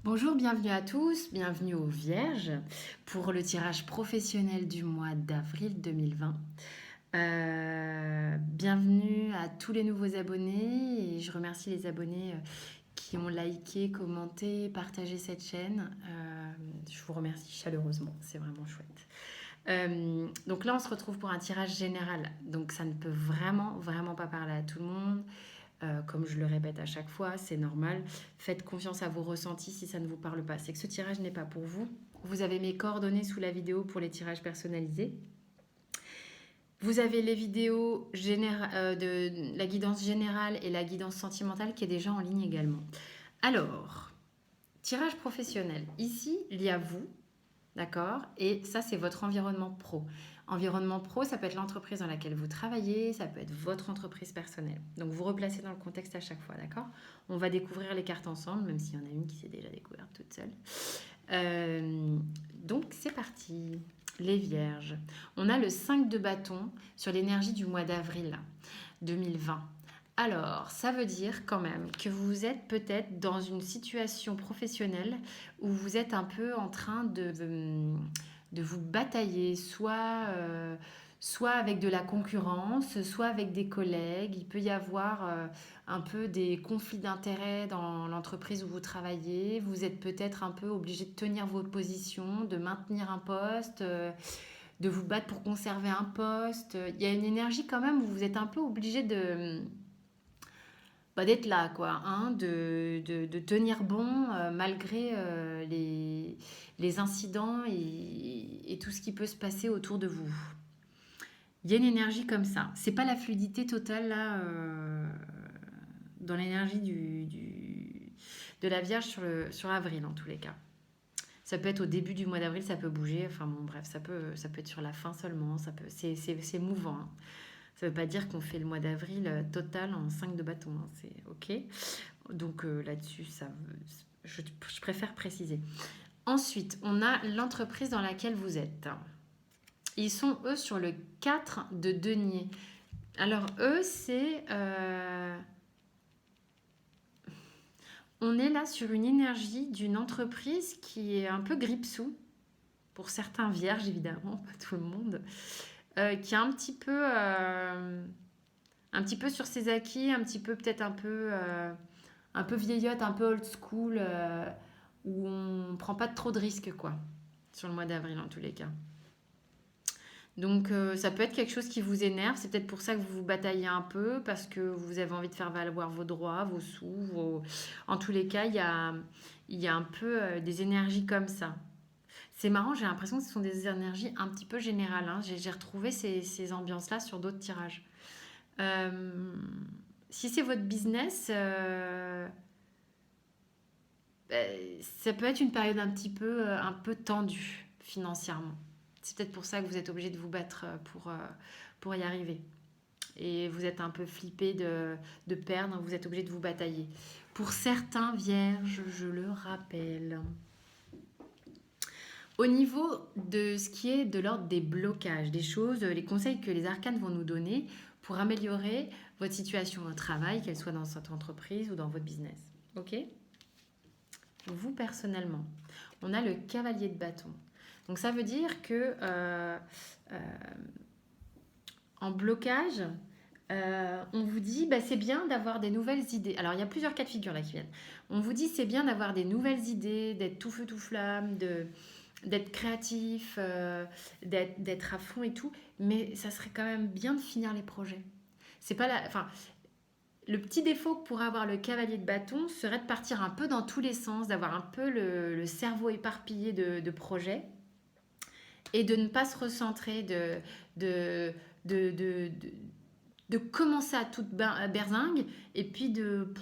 Bonjour, bienvenue à tous, bienvenue aux Vierges pour le tirage professionnel du mois d'avril 2020. Bienvenue à tous les nouveaux abonnés et je remercie les abonnés qui ont liké, commenté, partagé cette chaîne. Je vous remercie chaleureusement, c'est vraiment chouette. Donc là, on se retrouve pour un tirage général. Donc ça ne peut vraiment pas parler à tout le monde. Comme je le répète à chaque fois, c'est normal. Faites confiance à vos ressentis si ça ne vous parle pas. C'est que ce tirage n'est pas pour vous. Vous avez mes coordonnées sous la vidéo pour les tirages personnalisés. Vous avez les vidéos de la guidance générale et la guidance sentimentale qui est déjà en ligne également. Alors, tirage professionnel. Ici, il y a vous, d'accord? Et ça, c'est votre environnement pro. Environnement pro, ça peut être l'entreprise dans laquelle vous travaillez, ça peut être votre entreprise personnelle. Donc, vous replacez dans le contexte à chaque fois, d'accord? On va découvrir les cartes ensemble, même s'il y en a une qui s'est déjà découverte toute seule. Donc, c'est parti. Les vierges. On a le 5 de bâton sur l'énergie du mois d'avril 2020. Alors, ça veut dire quand même que vous êtes peut-être dans une situation professionnelle où vous êtes un peu en train de vous batailler, soit avec de la concurrence, soit avec des collègues. Il peut y avoir un peu des conflits d'intérêts dans l'entreprise où vous travaillez. Vous êtes peut-être un peu obligé de tenir votre position, de maintenir un poste. De vous battre pour conserver un poste. Il y a une énergie quand même où vous êtes un peu obligé d'être là, quoi, hein, de tenir bon malgré les incidents et tout ce qui peut se passer autour de vous. Il y a une énergie comme ça. C'est pas la fluidité totale là dans l'énergie de la Vierge sur avril en tous les cas. Ça peut être au début du mois d'avril, ça peut bouger. Enfin bon, bref, ça peut être sur la fin seulement. C'est mouvant, hein. Ça ne veut pas dire qu'on fait le mois d'avril total en 5 de bâton, hein, c'est ok. Donc là-dessus, je préfère préciser. Ensuite, on a l'entreprise dans laquelle vous êtes. Ils sont, eux, sur le 4 de denier. Alors, eux, c'est... on est là sur une énergie d'une entreprise qui est un peu grippe-sous, pour certains vierges, évidemment, pas tout le monde, qui est un petit peu sur ses acquis, un petit peu peut-être un peu vieillotte, un peu old school, où on prend pas trop de risques quoi, sur le mois d'avril en tous les cas. Donc ça peut être quelque chose qui vous énerve, c'est peut-être pour ça que vous vous bataillez un peu, parce que vous avez envie de faire valoir vos droits, vos sous, en tous les cas, il y a un peu des énergies comme ça. C'est marrant, j'ai l'impression que ce sont des énergies un petit peu générales, hein. J'ai retrouvé ces ambiances-là sur d'autres tirages. Euh, Si c'est votre business, ça peut être une période un peu tendue financièrement. C'est peut-être pour ça que vous êtes obligé de vous battre pour y arriver. Et vous êtes un peu flippé de perdre, vous êtes obligé de vous batailler. Pour certains vierges, je le rappelle. Au niveau de ce qui est de l'ordre des blocages, des choses, les conseils que les arcanes vont nous donner pour améliorer votre situation au travail, qu'elle soit dans cette entreprise ou dans votre business. Ok? Vous personnellement, on a le cavalier de bâton. Donc ça veut dire que euh, en blocage, on vous dit bah, c'est bien d'avoir des nouvelles idées. Alors il y a plusieurs cas de figure là qui viennent. On vous dit c'est bien d'avoir des nouvelles idées, d'être tout feu tout flamme, d'être créatif, d'être à fond et tout, mais ça serait quand même bien de finir les projets. C'est pas la, enfin, le petit défaut que pourrait avoir le cavalier de bâton serait de partir un peu dans tous les sens, d'avoir un peu le cerveau éparpillé de projets et de ne pas se recentrer, de, de, de, de, de commencer à toute berzingue et puis de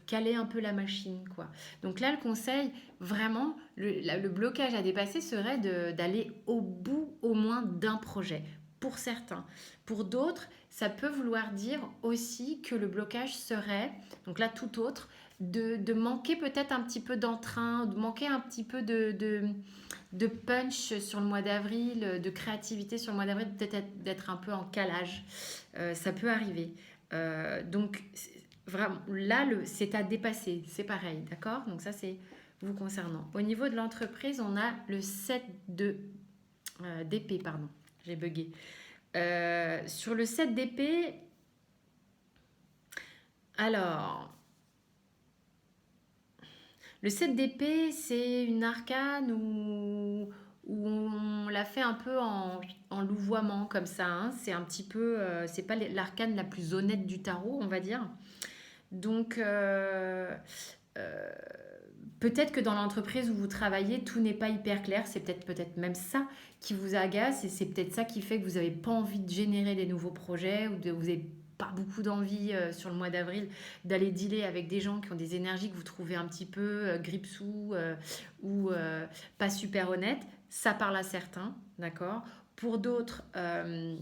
caler un peu la machine, quoi. Donc là, le conseil, vraiment, le blocage à dépasser serait d'aller au bout au moins d'un projet, pour certains. Pour d'autres, ça peut vouloir dire aussi que le blocage serait, donc là tout autre, de manquer peut-être un petit peu d'entrain, de manquer un petit peu de punch sur le mois d'avril, de créativité sur le mois d'avril, peut-être d'être un peu en calage. Ça peut arriver. Donc, Vraiment, là, c'est à dépasser, c'est pareil, d'accord? Donc ça, c'est vous concernant. Au niveau de l'entreprise, on a le 7 d'épée, pardon, j'ai bugué. Sur le 7 d'épée, alors, le 7 d'épée, c'est une arcane où on l'a fait un peu en louvoiement comme ça, hein. C'est un petit peu, c'est pas l'arcane la plus honnête du tarot, on va dire. Donc, euh, peut-être que dans l'entreprise où vous travaillez, tout n'est pas hyper clair. C'est peut-être même ça qui vous agace et c'est peut-être ça qui fait que vous n'avez pas envie de générer des nouveaux projets ou vous n'avez pas beaucoup d'envie sur le mois d'avril d'aller dealer avec des gens qui ont des énergies que vous trouvez un petit peu grippe-sous ou pas super honnêtes. Ça parle à certains, d'accord? Pour d'autres, euh,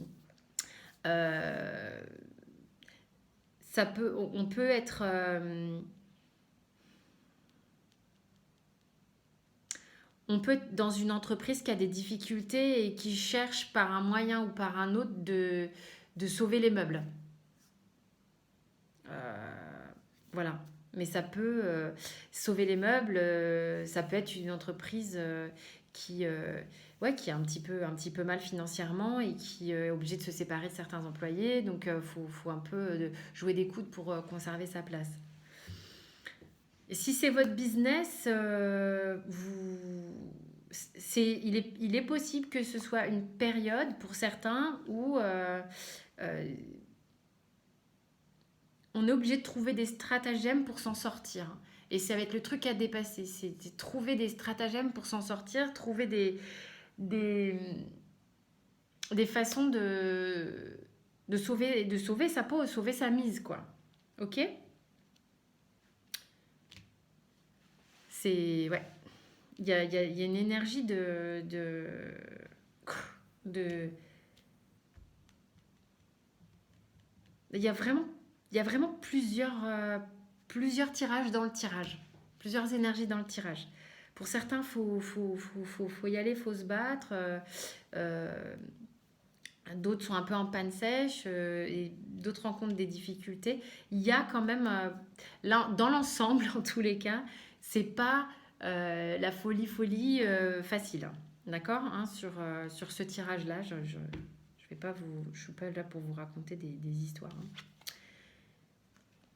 on peut être... on peut être dans une entreprise qui a des difficultés et qui cherche par un moyen ou par un autre de sauver les meubles. Voilà. Mais ça peut sauver les meubles, ça peut être une entreprise qui, ouais, qui est un petit peu mal financièrement et qui est obligée de se séparer de certains employés. Donc, il faut un peu jouer des coudes pour conserver sa place. Et si c'est votre business, il est possible que ce soit une période pour certains où euh, on est obligé de trouver des stratagèmes pour s'en sortir. Et ça va être le truc à dépasser, c'est de trouver des stratagèmes pour s'en sortir, trouver des, des façons de sauver sa peau, de sauver sa mise, quoi. Ok? C'est... Ouais. Il y a une énergie de... Il y a vraiment, il y a vraiment plusieurs tirages dans le tirage. Plusieurs énergies dans le tirage. Pour certains, faut y aller, faut se battre. Euh, D'autres sont un peu en panne sèche et d'autres rencontrent des difficultés. Il y a quand même, là, dans l'ensemble, en tous les cas, c'est pas la folie facile. Hein. D'accord, hein, sur ce tirage-là, je vais pas je suis pas là pour vous raconter des histoires. Hein.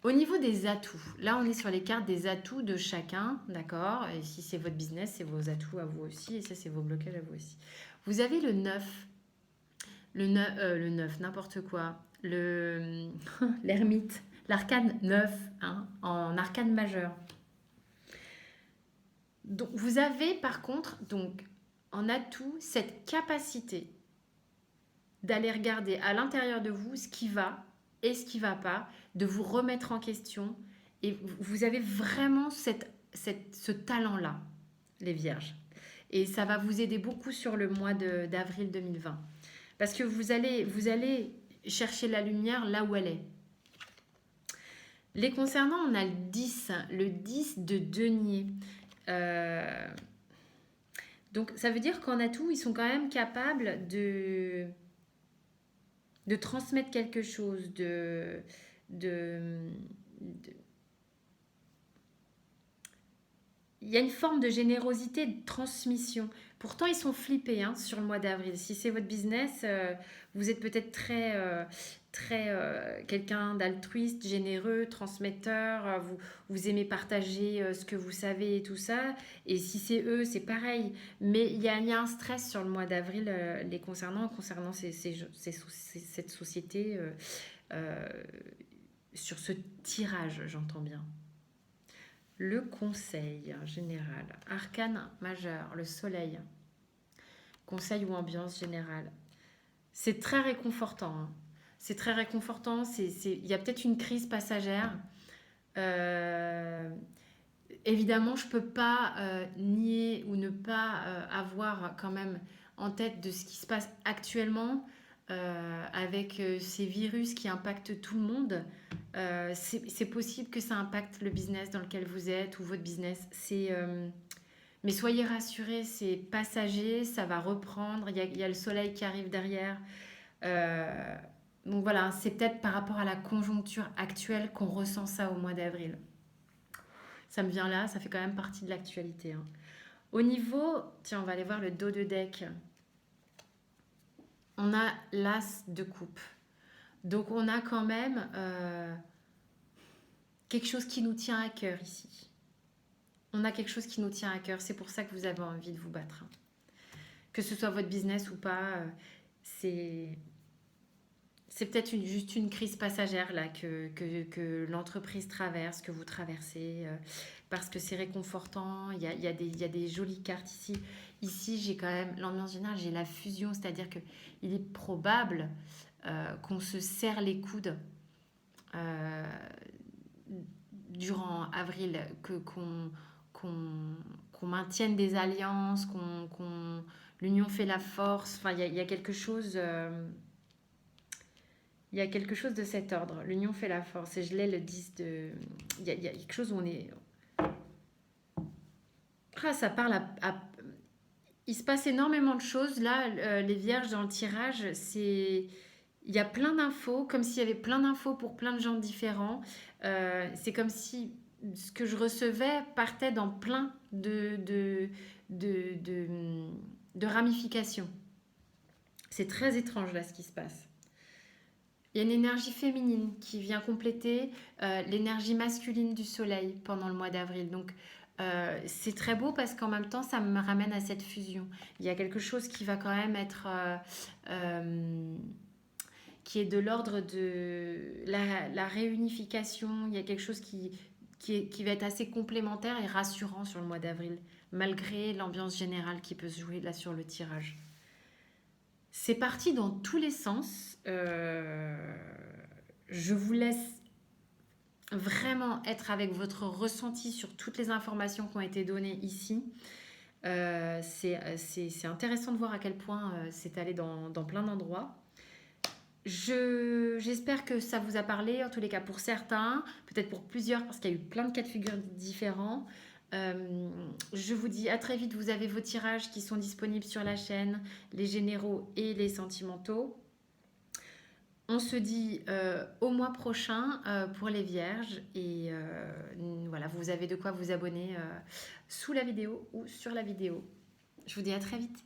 Au niveau des atouts, là on est sur les cartes des atouts de chacun, d'accord? Et si c'est votre business, c'est vos atouts à vous aussi, et ça c'est vos blocages à vous aussi. Vous avez le 9. Le 9, n'importe quoi. L'ermite, l'arcane 9, hein, en arcane majeur. Donc, vous avez par contre, donc, en atout, cette capacité d'aller regarder à l'intérieur de vous ce qui va et ce qui ne va pas, de vous remettre en question. Et vous avez vraiment ce talent-là, les vierges. Et ça va vous aider beaucoup sur le mois d'avril 2020. Parce que vous allez chercher la lumière là où elle est. Les concernant, on a le 10 de denier. Euh, donc ça veut dire qu'en atout, ils sont quand même capables de transmettre quelque chose, de- il y a une forme de générosité, de transmission. Pourtant, ils sont flippés hein, sur le mois d'avril. Si c'est votre business, vous êtes peut-être très quelqu'un d'altruiste, généreux, transmetteur. Vous aimez partager ce que vous savez et tout ça. Et si c'est eux, c'est pareil. Mais il y a un stress sur le mois d'avril les concernant cette société, euh, sur ce tirage, j'entends bien. Le conseil général, arcane majeur, le soleil, conseil ou ambiance générale. C'est très réconfortant. Hein. C'est très réconfortant. Il y a peut-être une crise passagère. Euh, Évidemment, je ne peux pas nier ou ne pas avoir quand même en tête de ce qui se passe actuellement avec ces virus qui impactent tout le monde. C'est possible que ça impacte le business dans lequel vous êtes ou votre business. Mais soyez rassurés, c'est passager, ça va reprendre. Il y a le soleil qui arrive derrière. Euh, Donc voilà, c'est peut-être par rapport à la conjoncture actuelle qu'on ressent ça au mois d'avril. Ça me vient là, ça fait quand même partie de l'actualité, hein. Au niveau, tiens, on va aller voir le dos de deck. On a l'as de coupe. Donc on a quand même quelque chose qui nous tient à cœur ici. On a quelque chose qui nous tient à cœur. C'est pour ça que vous avez envie de vous battre, hein. Que ce soit votre business ou pas, c'est peut-être juste une crise passagère là que l'entreprise traverse, que vous traversez, parce que c'est réconfortant. Il y a des jolies cartes ici. Ici, j'ai quand même l'ambiance générale, j'ai la fusion, c'est-à-dire qu'il est probable qu'on se serre les coudes euh, durant avril, qu'on maintienne des alliances, l'union fait la force. Enfin, il y a quelque chose. Il y a quelque chose de cet ordre. L'union fait la force. Et je l'ai le 10 de. Il y a quelque chose où on est. Ah, ça parle il se passe énormément de choses. Là, les vierges dans le tirage, c'est. Il y a plein d'infos, comme s'il y avait plein d'infos pour plein de gens différents. C'est comme si ce que je recevais partait dans plein de, de, de ramifications. C'est très étrange là ce qui se passe. Il y a une énergie féminine qui vient compléter l'énergie masculine du soleil pendant le mois d'avril. Donc c'est très beau parce qu'en même temps ça me ramène à cette fusion. Il y a quelque chose qui va quand même être qui est de l'ordre de la réunification. Il y a quelque chose qui va être assez complémentaire et rassurant sur le mois d'avril, malgré l'ambiance générale qui peut se jouer là sur le tirage. C'est parti dans tous les sens. Je vous laisse vraiment être avec votre ressenti sur toutes les informations qui ont été données ici. C'est intéressant de voir à quel point c'est allé dans plein d'endroits. J'espère que ça vous a parlé, en tous les cas pour certains, peut-être pour plusieurs, parce qu'il y a eu plein de cas de figure différents. Je vous dis à très vite, vous avez vos tirages qui sont disponibles sur la chaîne, les généraux et les sentimentaux. On se dit au mois prochain pour les vierges et voilà, vous avez de quoi vous abonner sous la vidéo ou sur la vidéo. Je vous dis à très vite.